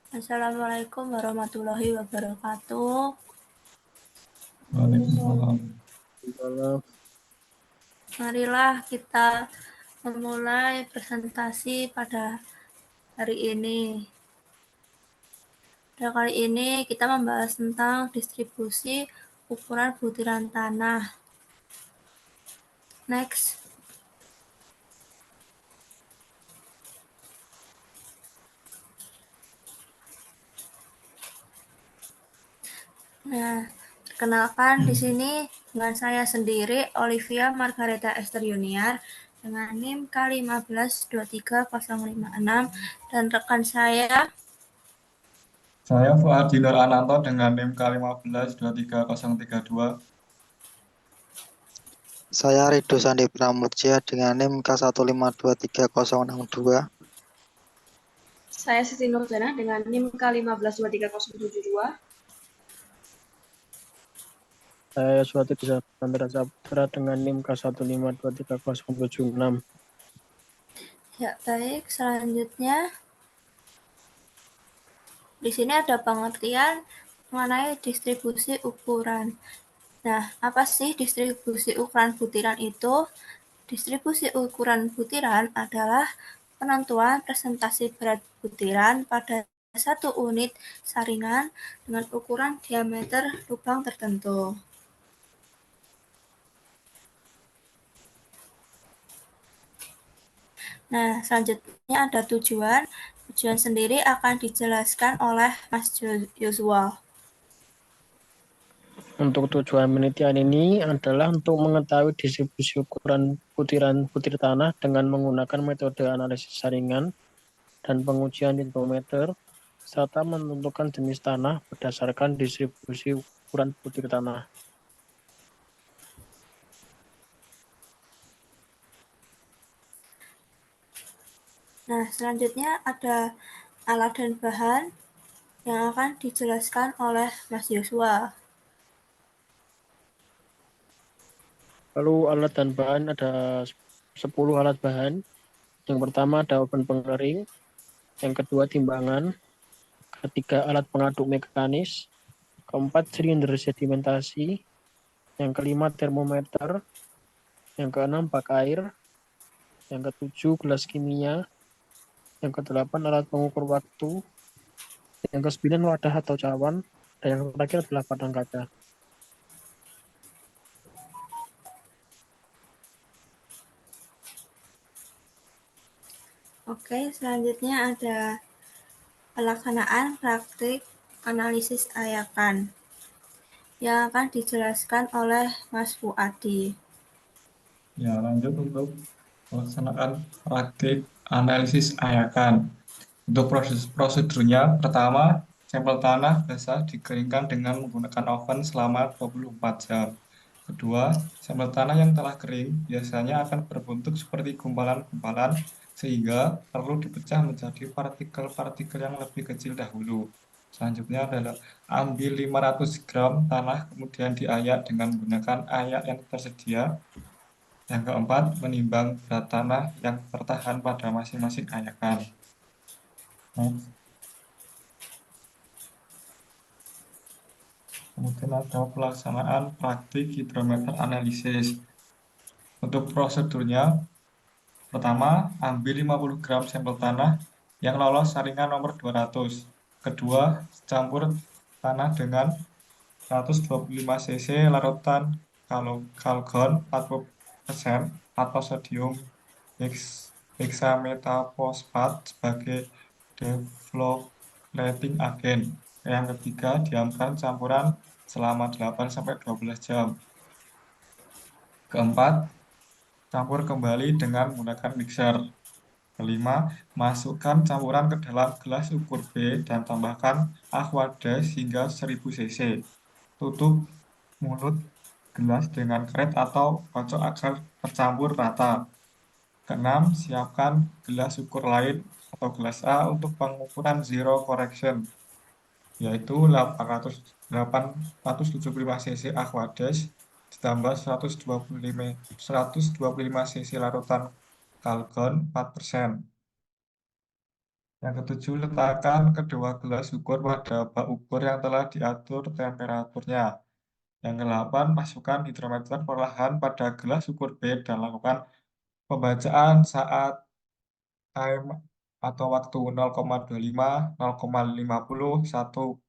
Assalamualaikum warahmatullahi wabarakatuh. Waalaikumsalam. Kalau Marilah kita memulai presentasi pada hari ini. Pada kali ini kita membahas tentang distribusi ukuran butiran tanah. Next. Nah, perkenalkan di sini dengan saya sendiri, Olivia Margareta Esther Yuniar, dengan NIM K1523056, dan rekan saya, Saya Fuadi Nur Ananto dengan NIM K1523032. saya Rido Sandi Pramudja dengan NIM K1523062. Saya Siti Nurjana dengan NIM K1523072. Saya Suatu Chandra Saputra dengan NIM K1523076. ya baik, selanjutnya di sini ada pengertian mengenai distribusi ukuran. Nah, apa sih distribusi ukuran butiran itu? Distribusi ukuran butiran adalah penentuan presentasi berat butiran pada satu unit saringan dengan ukuran diameter lubang tertentu. Nah, selanjutnya ada tujuan. Tujuan sendiri akan dijelaskan oleh Mas Yosua. Untuk tujuan penelitian ini adalah untuk mengetahui distribusi ukuran butir tanah dengan menggunakan metode analisis saringan dan pengujian hidrometer, serta menentukan jenis tanah berdasarkan distribusi ukuran butir tanah. Nah, selanjutnya ada alat dan bahan yang akan dijelaskan oleh Mas Yosua. Lalu alat dan bahan ada 10 alat bahan. Yang pertama ada oven pengering, yang kedua timbangan, ketiga alat pengaduk mekanis, keempat silinder sedimentasi, yang kelima termometer, yang keenam bak air, yang ketujuh gelas kimia, yang kedelapan alat pengukur waktu, yang kesembilan wadah atau cawan, dan yang terakhir adalah padang kaca. Oke, selanjutnya ada pelaksanaan praktik analisis ayakan yang akan dijelaskan oleh Mas Fuadi. Ya, lanjut untuk pelaksanaan praktik analisis ayakan. Untuk prosedurnya, pertama, sampel tanah basah dikeringkan dengan menggunakan oven selama 24 jam. Kedua, sampel tanah yang telah kering biasanya akan berbentuk seperti gumpalan-gumpalan sehingga perlu dipecah menjadi partikel-partikel yang lebih kecil dahulu. Selanjutnya adalah ambil 500 gram tanah kemudian diayak dengan menggunakan ayak yang tersedia. Yang keempat, menimbang berat tanah yang tertahan pada masing-masing ayakan. Next. Kemudian ada pelaksanaan praktik hidrometer analisis. Untuk prosedurnya, pertama, ambil 50 gram sampel tanah yang lolos saringan nomor 200. Kedua, campur tanah dengan 125 cc larutan kalgon 40% atau sodium hexametafosfat sebagai developing agent. Yang ketiga, diamkan campuran selama 8-12 jam. Keempat, campur kembali dengan menggunakan mixer. Kelima, masukkan campuran ke dalam gelas ukur B dan tambahkan aquades hingga 1000 cc. Tutup mulut gelas dengan karet atau kocok agar tercampur rata. Keenam, siapkan gelas ukur lain atau gelas A untuk pengukuran zero correction, yaitu 875 cc aquades ditambah 125 cc larutan kalgon 4%. Yang ketujuh, letakkan kedua gelas ukur pada bak ukur yang telah diatur temperaturnya. Yang kedelapan, masukkan hidrometer perlahan pada gelas ukur B dan lakukan pembacaan saat time atau waktu 0,25, 0,50, 1,2,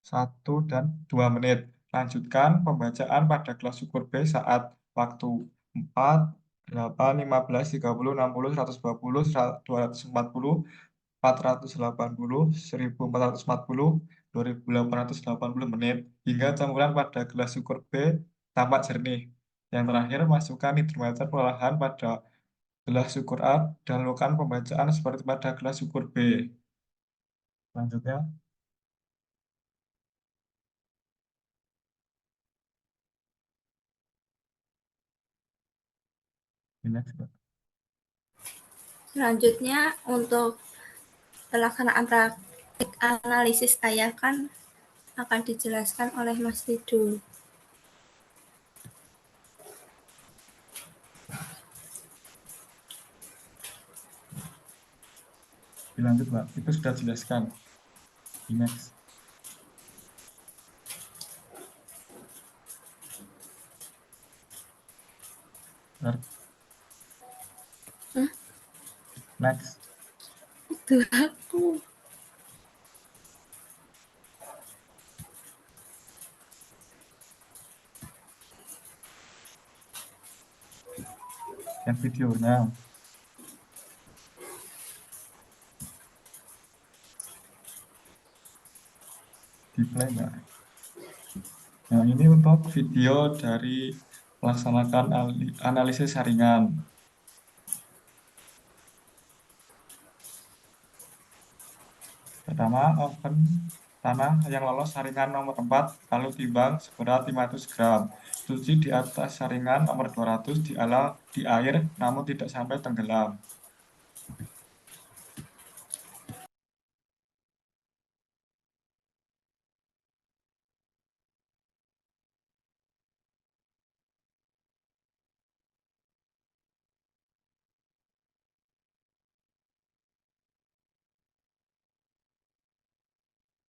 1, dan 2 menit. Lanjutkan pembacaan pada gelas ukur B saat waktu 4, 8, 15, 30, 60, 120, 240, 480, 1440, 2880 menit, hingga campuran pada gelas ukur B tampak jernih. Yang terakhir, masukkan hidrometer perlahan pada gelas ukur A dan lakukan pembacaan seperti pada gelas ukur B. Selanjutnya, ini Selanjutnya, untuk pelaksanaan praktik analisis ayakan akan dijelaskan oleh Mas Rido. dilanjut, Mbak. Itu sudah jelaskan. Di next. Benar. Next. Itu aku. Yang videonya. Di play, Mbak. Nah, ini untuk video dari melaksanakan analisis saringan. Pertama, oven tanah yang lolos saringan nomor 4, lalu timbang seberat 500 gram. Cuci di atas saringan nomor 200 di air, namun tidak sampai tenggelam.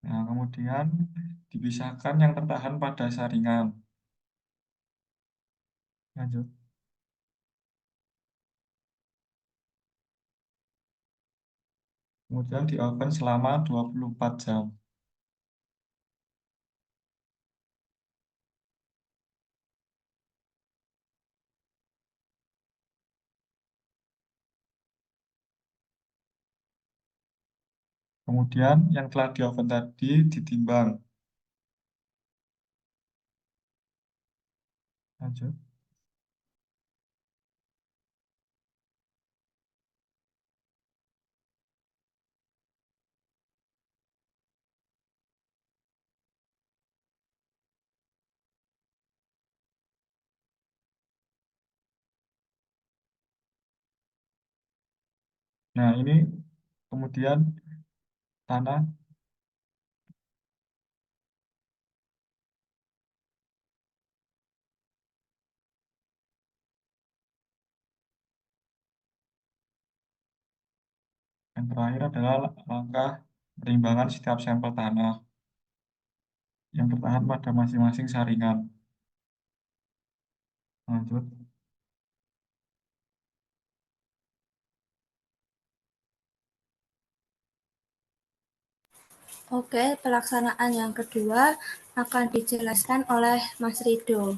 Nah, kemudian dipisahkan yang tertahan pada saringan. Lanjut. Kemudian di oven selama 24 jam. Kemudian yang telah di oven tadi ditimbang. Lanjut. Nah, ini kemudian tanah yang terakhir adalah langkah perimbangan setiap sampel tanah yang tertahan pada masing-masing saringan. Lanjut. Oke, pelaksanaan yang kedua akan dijelaskan oleh Mas Rido.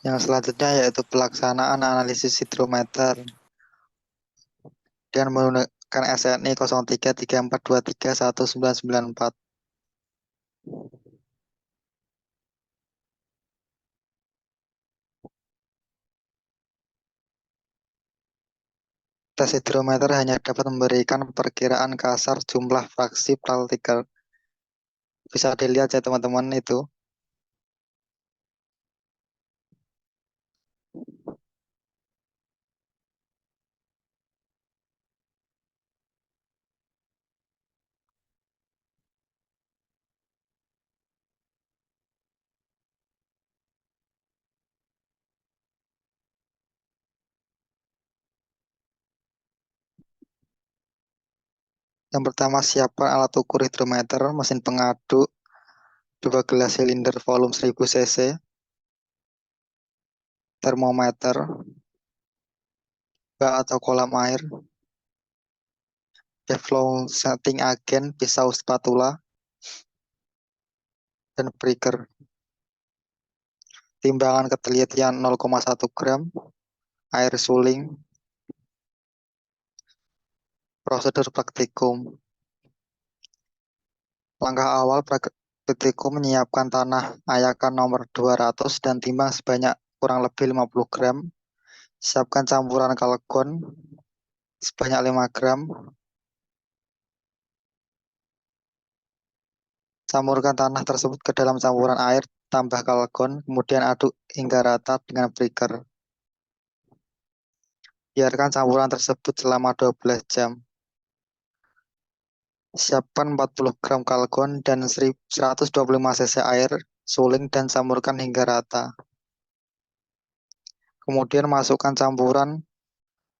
Yang selanjutnya yaitu pelaksanaan analisis hidrometer dengan menggunakan SNI 0334231994. Tes hidrometer hanya dapat memberikan perkiraan kasar jumlah fraksi partikel. Bisa dilihat ya teman-teman itu. Yang pertama, siapkan alat ukur hidrometer, mesin pengaduk, 2 gelas silinder volume 1000 cc, termometer, bak atau kolam air, flow setting agen, pisau spatula, dan breaker. Timbangan ketelitian 0,1 gram, air suling, prosedur praktikum. Langkah awal praktikum menyiapkan tanah ayakan nomor 200 dan timbang sebanyak kurang lebih 50 gram. Siapkan campuran kalgon sebanyak 5 gram. Campurkan tanah tersebut ke dalam campuran air, tambah kalgon, kemudian aduk hingga rata dengan breaker. Biarkan campuran tersebut selama 12 jam. Siapkan 40 gram kalgon dan 125 cc air suling dan campurkan hingga rata. Kemudian masukkan campuran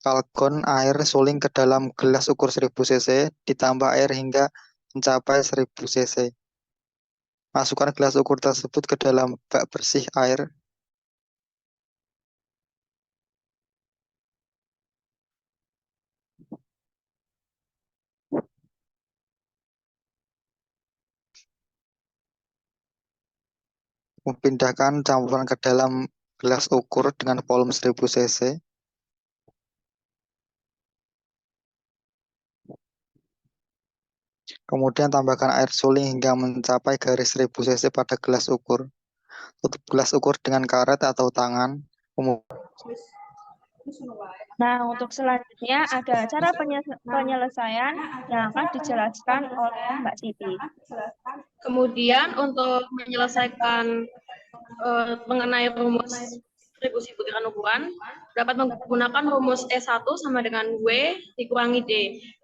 kalgon air suling ke dalam gelas ukur 1000 cc, ditambah air hingga mencapai 1000 cc. Masukkan gelas ukur tersebut ke dalam bak bersih air. Pindahkan campuran ke dalam gelas ukur dengan volume 1000 cc. Kemudian tambahkan air suling hingga mencapai garis 1000 cc pada gelas ukur. Tutup gelas ukur dengan karet atau tangan. Nah, untuk selanjutnya ada cara penyelesaian yang akan dijelaskan oleh Mbak Siti. Kemudian untuk menyelesaikan mengenai rumus distribusi butiran ukuran, dapat menggunakan rumus E1 sama dengan W dikurangi D.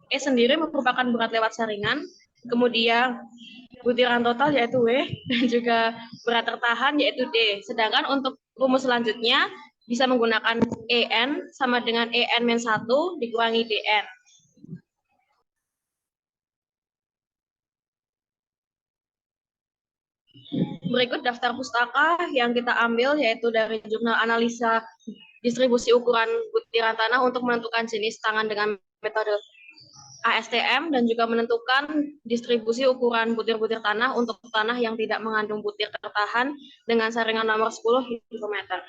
E sendiri merupakan berat lewat saringan, kemudian butiran total yaitu W, dan juga berat tertahan yaitu D. Sedangkan untuk rumus selanjutnya bisa menggunakan EN sama dengan EN-1 dikurangi DN. Berikut daftar pustaka yang kita ambil yaitu dari jurnal analisa distribusi ukuran butiran tanah untuk menentukan jenis tangan dengan metode ASTM dan juga menentukan distribusi ukuran butir-butir tanah untuk tanah yang tidak mengandung butir tertahan dengan saringan nomor 10 hidrometer.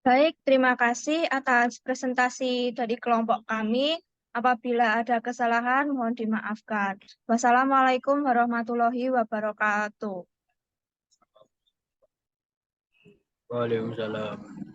Baik, terima kasih atas presentasi dari kelompok kami. Apabila ada kesalahan, mohon dimaafkan. Wassalamualaikum warahmatullahi wabarakatuh. Waalaikumsalam.